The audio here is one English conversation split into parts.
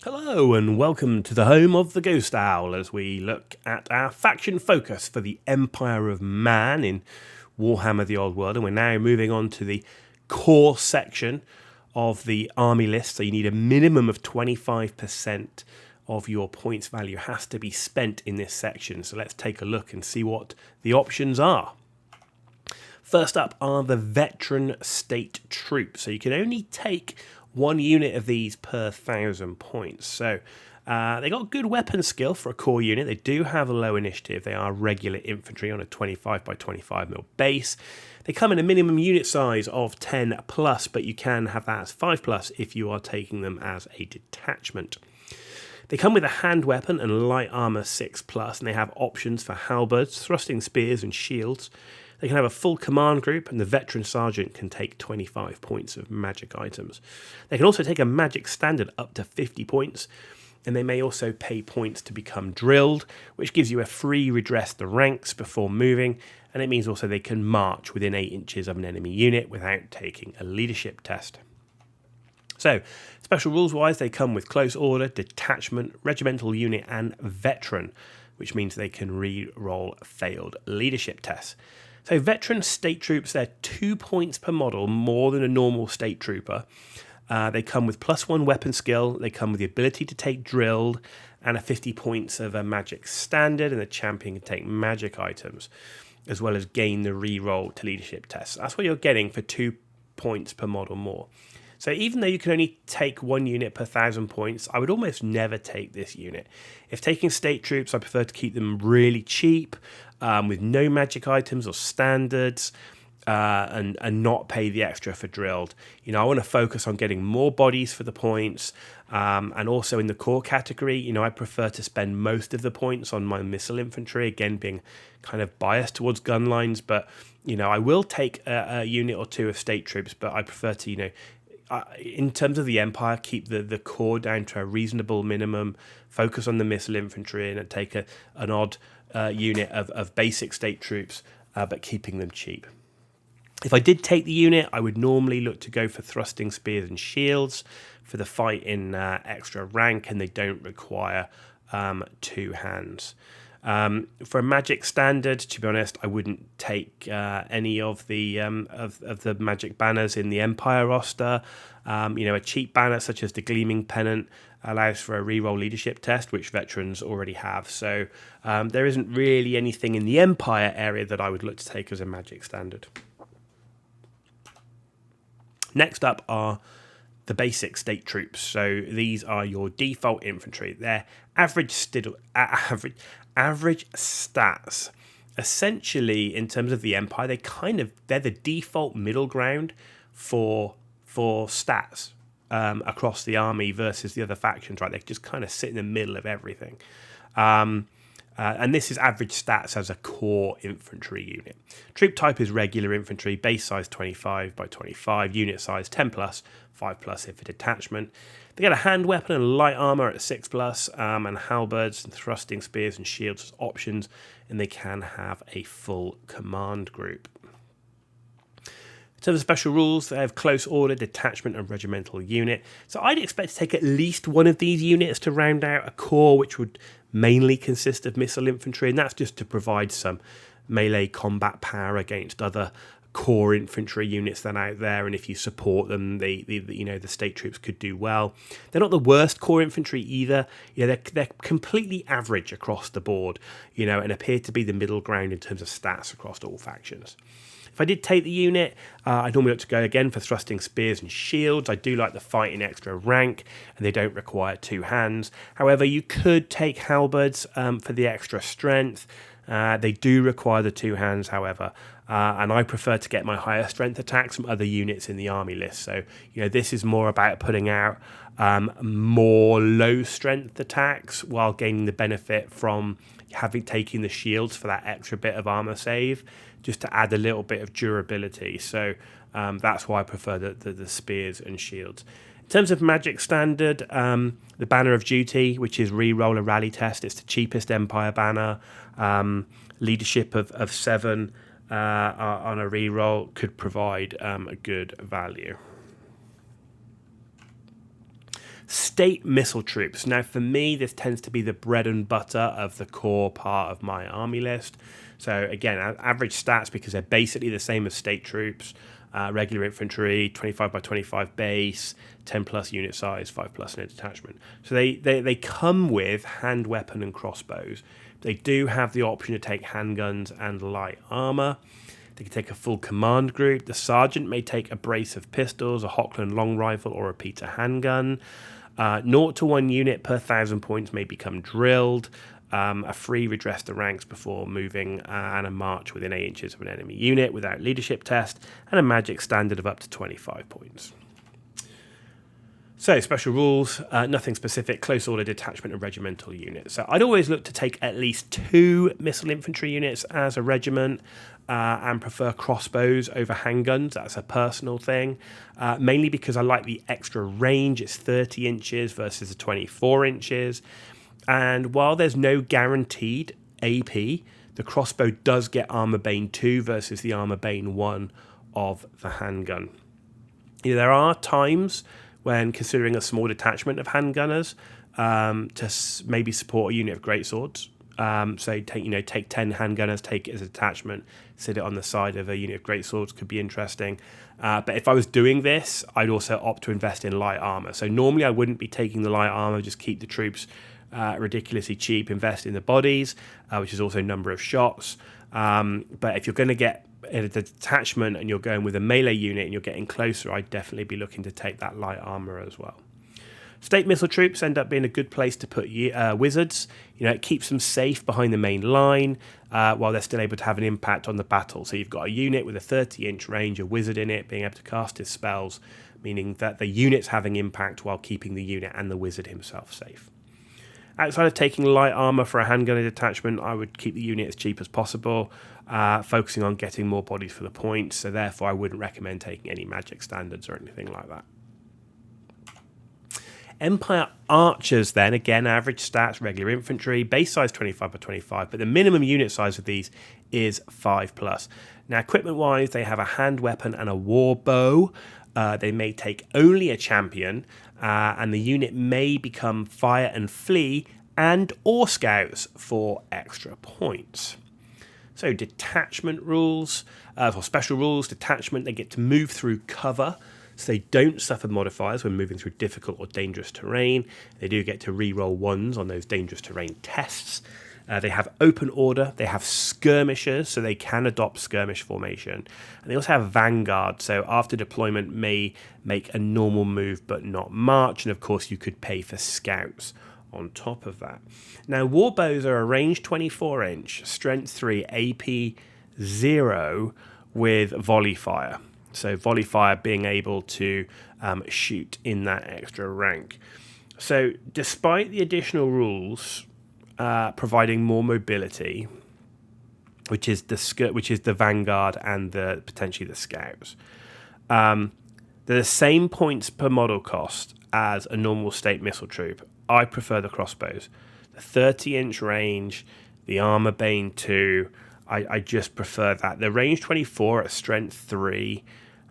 Hello and welcome to the home of the Ghost Owl as we look at our faction focus for the Empire of Man in Warhammer the Old World, and we're now moving on to the core section of the army list. So you need a minimum of 25% of your points value has to be spent in this section. So let's take a look and see what the options are. First up are the veteran state troops. So you can only take one unit of these per 1,000 points. So they got good weapon skill for a core unit. They do have a low initiative. They are regular infantry on a 25 by 25 mil base. They come in a minimum unit size of 10 plus, but you can have that as 5 plus if you are taking them as a detachment. They come with a hand weapon and light armor 6 plus, and they have options for halberds, thrusting spears, and shields. They can have a full command group, and the veteran sergeant can take 25 points of magic items. They can also take a magic standard up to 50 points, and they may also pay points to become drilled, which gives you a free redress the ranks before moving, and it means also they can march within 8 inches of an enemy unit without taking a leadership test. So, special rules wise, they come with close order, detachment, regimental unit, and veteran, which means they can re-roll failed leadership tests. So veteran state troops, they're 2 points per model more than a normal state trooper. They come with +1 weapon skill. They come with the ability to take drilled and a 50 points of a magic standard, and the champion can take magic items, as well as gain the re-roll to leadership tests. That's what you're getting for 2 points per model more. So even though you can only take 1 unit per 1,000 points, I would almost never take this unit. If taking state troops, I prefer to keep them really cheap, with no magic items or standards, and not pay the extra for drilled. I want to focus on getting more bodies for the points, and also in the core category, I prefer to spend most of the points on my missile infantry, again being kind of biased towards gun lines, but I will take a unit or two of state troops, but I prefer to in terms of the Empire, keep the core down to a reasonable minimum, focus on the missile infantry, and take an odd unit of basic state troops, but keeping them cheap. If I did take the unit, I would normally look to go for thrusting spears and shields for the fight in extra rank, and they don't require 2 hands. For a magic standard, to be honest, I wouldn't take any of the magic banners in the Empire roster. A cheap banner such as the Gleaming Pennant allows for a reroll leadership test, which veterans already have. So there isn't really anything in the Empire area that I would look to take as a magic standard. Next up are the basic state troops. So these are your default infantry. They're average stats. Essentially, in terms of the Empire, they're the default middle ground for stats across the army versus the other factions, right? They just kind of sit in the middle of everything. And this is average stats as a core infantry unit. Troop type is regular infantry, base size 25 by 25, unit size 10 plus, 5 plus if a detachment. They get a hand weapon and light armor at 6 plus, and halberds and thrusting spears and shields as options, and they can have a full command group. In terms of special rules, they have close order, detachment, and regimental unit. So I'd expect to take at least one of these units to round out a core, which would mainly consist of missile infantry, and that's just to provide some melee combat power against other core infantry units that are out there. And if you support them, the state troops could do well. They're not the worst core infantry either. They're completely average across the board, and appear to be the middle ground in terms of stats across all factions. If I did take the unit, I'd normally look to go again for thrusting spears and shields. I do like the fight in extra rank, and they don't require 2 hands. However, you could take halberds for the extra strength. They do require the 2 hands, however, and I prefer to get my higher strength attacks from other units in the army list. So, this is more about putting out more low strength attacks while gaining the benefit from taking the shields for that extra bit of armor save, just to add a little bit of durability. So that's why I prefer the spears and shields. In terms of magic standard, the Banner of Duty, which is re-roll a rally test, it's the cheapest Empire banner. Leadership of 7 on a re-roll could provide a good value. State missile troops. Now, for me, this tends to be the bread and butter of the core part of my army list. So again, average stats, because they're basically the same as state troops. Regular infantry, 25 by 25 base, 10 plus unit size, 5 plus in a detachment. So they come with hand weapon and crossbows. They do have the option to take handguns and light armor. They can take a full command group. The sergeant may take a brace of pistols, a Hochland long rifle, or a Peter handgun. 0 to 1 unit per 1,000 points may become drilled. A free redress the ranks before moving, and a march within 8 inches of an enemy unit without leadership test, and a magic standard of up to 25 points. So, special rules, nothing specific, close order detachment and regimental units. So I'd always look to take at least 2 missile infantry units as a regiment, and prefer crossbows over handguns. That's a personal thing, mainly because I like the extra range. It's 30 inches versus the 24 inches. And while there's no guaranteed AP, the crossbow does get Armor Bane 2 versus the Armor Bane 1 of the handgun. There are times when considering a small detachment of handgunners to maybe support a unit of greatswords. So take 10 handgunners, take it as a detachment, sit it on the side of a unit of greatswords could be interesting. But if I was doing this, I'd also opt to invest in light armor. So normally I wouldn't be taking the light armor, just keep the troops ridiculously cheap, invest in the bodies, which is also number of shots. But if you're going to get a detachment and you're going with a melee unit and you're getting closer, I'd definitely be looking to take that light armor as well. State missile troops end up being a good place to put wizards. It keeps them safe behind the main line while they're still able to have an impact on the battle. So you've got a unit with a 30-inch range, a wizard in it, being able to cast his spells, meaning that the unit's having impact while keeping the unit and the wizard himself safe. Outside of taking light armor for a handgun detachment, I would keep the unit as cheap as possible, focusing on getting more bodies for the points. So therefore, I wouldn't recommend taking any magic standards or anything like that. Empire archers then, again, average stats, regular infantry, base size 25 by 25, but the minimum unit size of these is 5 plus. Now, equipment wise, they have a hand weapon and a war bow. They may take only a champion, and the unit may become fire and flee and or scouts for extra points. So detachment rules, or special rules, detachment, they get to move through cover. So they don't suffer modifiers when moving through difficult or dangerous terrain. They do get to re-roll 1s on those dangerous terrain tests. They have open order. They have skirmishers, so they can adopt skirmish formation. And they also have vanguard, so after deployment may make a normal move but not march. And of course you could pay for scouts on top of that. Now warbows are a range 24-inch, strength 3, AP 0 with volley fire. So volley fire being able to shoot in that extra rank. So despite the additional rules providing more mobility, which is the vanguard and potentially the scouts, they're the same points per model cost as a normal state missile troop. I prefer the crossbows. The 30-inch range, the Armor Bane 2, I just prefer that. The range 24 at strength 3,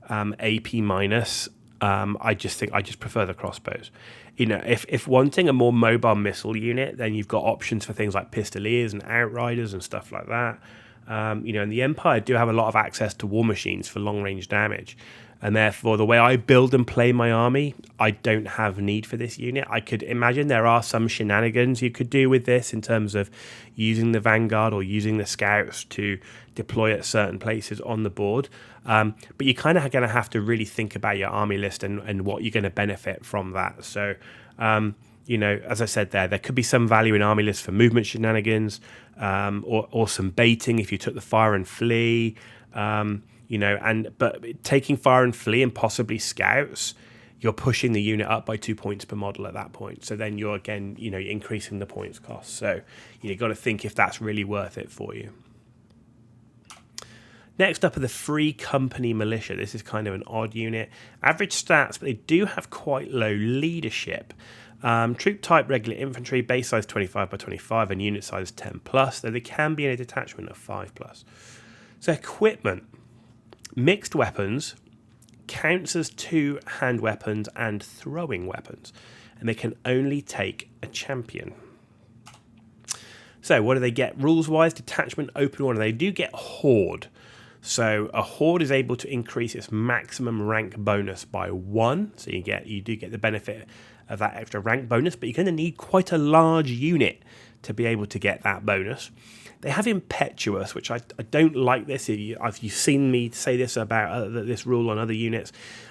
AP minus, I just prefer the crossbows. If wanting a more mobile missile unit, then you've got options for things like pistoliers and outriders and stuff like that. And the Empire do have a lot of access to war machines for long range damage. And therefore, the way I build and play my army, I don't have need for this unit. I could imagine there are some shenanigans you could do with this in terms of using the Vanguard or using the Scouts to deploy at certain places on the board. But you're kind of going to have to really think about your army list and what you're going to benefit from that. So, as I said there could be some value in army lists for movement shenanigans, or some baiting if you took the fire and flee. But taking fire and flee and possibly scouts, you're pushing the unit up by 2 points per model at that point. So then you're again, you're increasing the points cost. So you've got to think if that's really worth it for you. Next up are the Free Company Militia. This is kind of an odd unit. Average stats, but they do have quite low leadership. Troop type regular infantry, base size 25 by 25 and unit size 10 plus, though they can be in a detachment of 5 plus. So equipment. Mixed weapons, counts as 2 hand weapons and throwing weapons, and they can only take a champion. So what do they get rules-wise? Detachment, open order. They do get Horde. So a Horde is able to increase its maximum rank bonus by 1. So you do get the benefit of that extra rank bonus, but you're going to need quite a large unit to be able to get that bonus. They have Impetuous, which I don't like this. You've seen me say this about this rule on other units.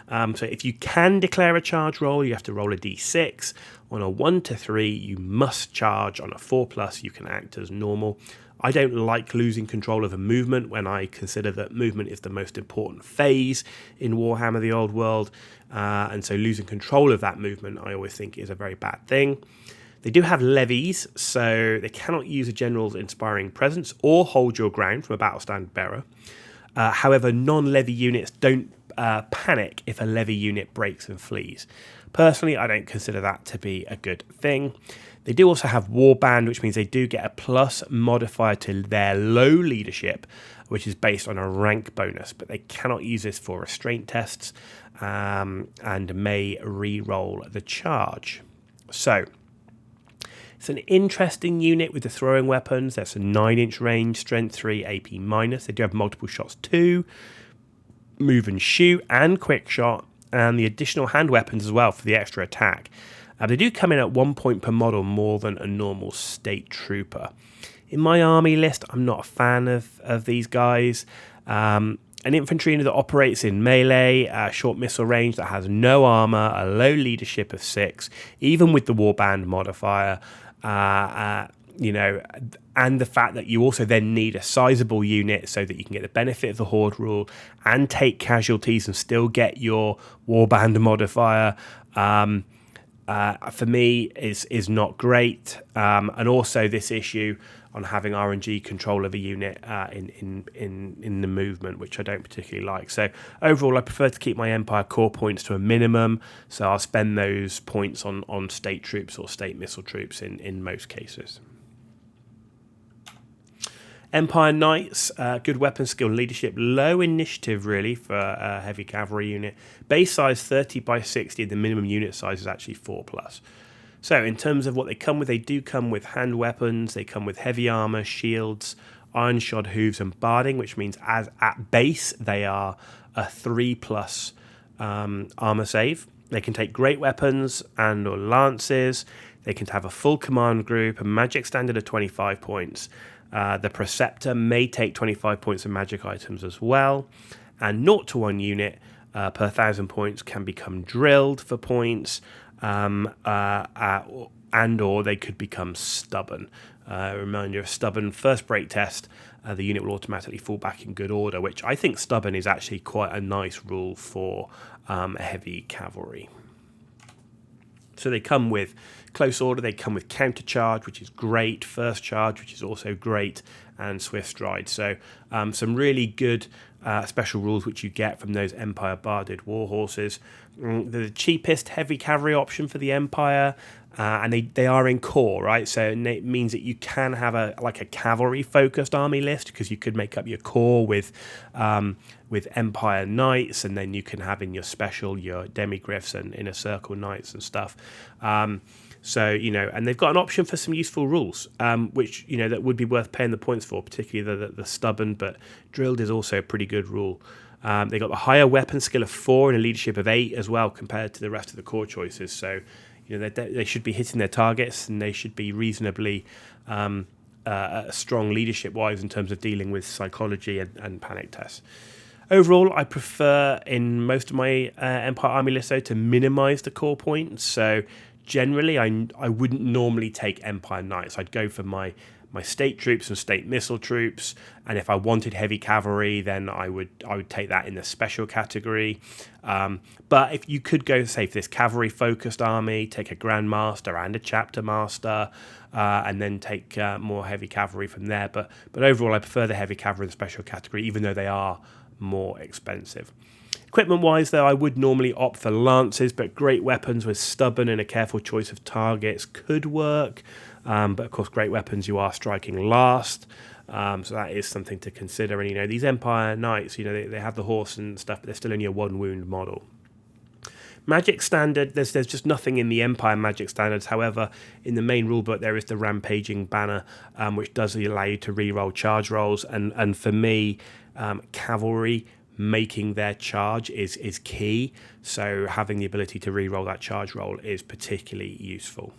So if you can declare a charge roll, you have to roll a d6. On a 1 to 3, you must charge. On a 4+, you can act as normal. I don't like losing control of a movement when I consider that movement is the most important phase in Warhammer the Old World. And so losing control of that movement, I always think, is a very bad thing. They do have levies, so they cannot use a general's inspiring presence or hold your ground from a battle stand bearer. However, non-levy units don't panic if a levy unit breaks and flees. Personally, I don't consider that to be a good thing. They do also have warband, which means they do get a plus modifier to their low leadership, which is based on a rank bonus, but they cannot use this for restraint tests and may re-roll the charge. So it's an interesting unit with the throwing weapons. That's a 9-inch range, strength 3, AP minus. They do have multiple shots too, move and shoot, and quick shot, and the additional hand weapons as well for the extra attack. They do come in at 1 point per model more than a normal state trooper. In my army list, I'm not a fan of these guys. An infantry unit that operates in melee, short missile range, that has no armor, a low leadership of 6, even with the warband modifier, and the fact that you also then need a sizable unit so that you can get the benefit of the Horde rule and take casualties and still get your warband modifier, for me is not great. And also this issue on having RNG control of a unit in the movement, which I don't particularly like. So overall, I prefer to keep my Empire core points to a minimum, so I'll spend those points on state troops or state missile troops in most cases. Empire Knights, good weapon skill leadership, low initiative really for a heavy cavalry unit. Base size 30 by 60, the minimum unit size is actually 4+. So in terms of what they come with, they do come with hand weapons, they come with heavy armor, shields, iron shod hooves and barding, which means as at base they are a 3+ armor save. They can take great weapons and or lances. They can have a full command group, a magic standard of 25 points. The Preceptor may take 25 points of magic items as well. And 0 to 1 unit per 1,000 points can become drilled for points, and or they could become stubborn. Reminder of stubborn, first break test, the unit will automatically fall back in good order, which I think stubborn is actually quite a nice rule for heavy cavalry. So they come with close order, they come with counter charge, which is great, first charge, which is also great, and swift stride. So some really good special rules which you get from those Empire barded war horses. The cheapest heavy cavalry option for the Empire, and they are in core, right? So it means that you can have a cavalry focused army list, because you could make up your core with Empire Knights, and then you can have in your special your demigriffs and inner circle knights and stuff. So, and they've got an option for some useful rules, which, that would be worth paying the points for, particularly the stubborn, but drilled is also a pretty good rule. They got the higher weapon skill of 4 and a leadership of 8 as well, compared to the rest of the core choices. So, they should be hitting their targets, and they should be reasonably strong leadership-wise in terms of dealing with psychology and panic tests. Overall, I prefer in most of my Empire Army lists to minimise the core points. So generally, I wouldn't normally take Empire Knights. I'd go for my state troops and state missile troops, and if I wanted heavy cavalry, then I would take that in the special category. But if you could go, say, for this cavalry focused army, take a Grand Master and a Chapter Master, and then take more heavy cavalry from there. But overall, I prefer the heavy cavalry in the special category, even though they are more expensive. Equipment-wise, though, I would normally opt for lances, but great weapons with stubborn and a careful choice of targets could work. But of course, great weapons, you are striking last. So that is something to consider. And, you know, these Empire Knights, you know, they have the horse and stuff, but they're still only a 1 wound model. Magic Standard, there's just nothing in the Empire Magic Standards. However, in the main rulebook, there is the Rampaging banner, which does allow you to reroll charge rolls. And for me, Cavalry making their charge is key. So having the ability to reroll that charge roll is particularly useful.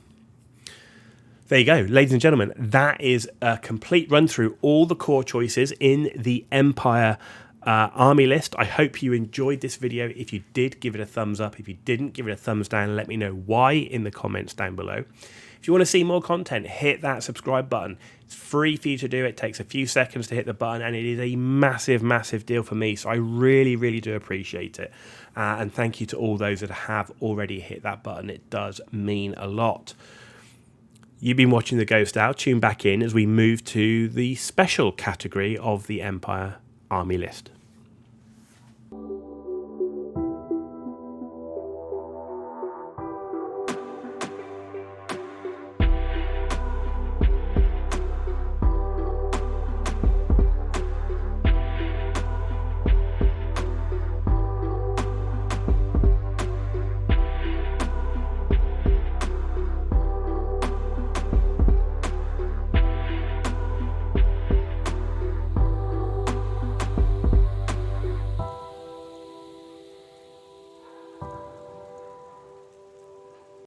There you go, ladies and gentlemen. That is a complete run through all the core choices in the Empire army list. I hope you enjoyed this video. If you did, give it a thumbs up. If you didn't, give it a thumbs down. Let me know why in the comments down below. If you want to see more content, hit that subscribe button. It's free for you to do. It takes a few seconds to hit the button, and it is a massive, massive deal for me. So I really, really do appreciate it. And thank you to all those that have already hit that button. It does mean a lot. You've been watching The Ghost Owl. Tune back in as we move to the special category of the Empire Army list.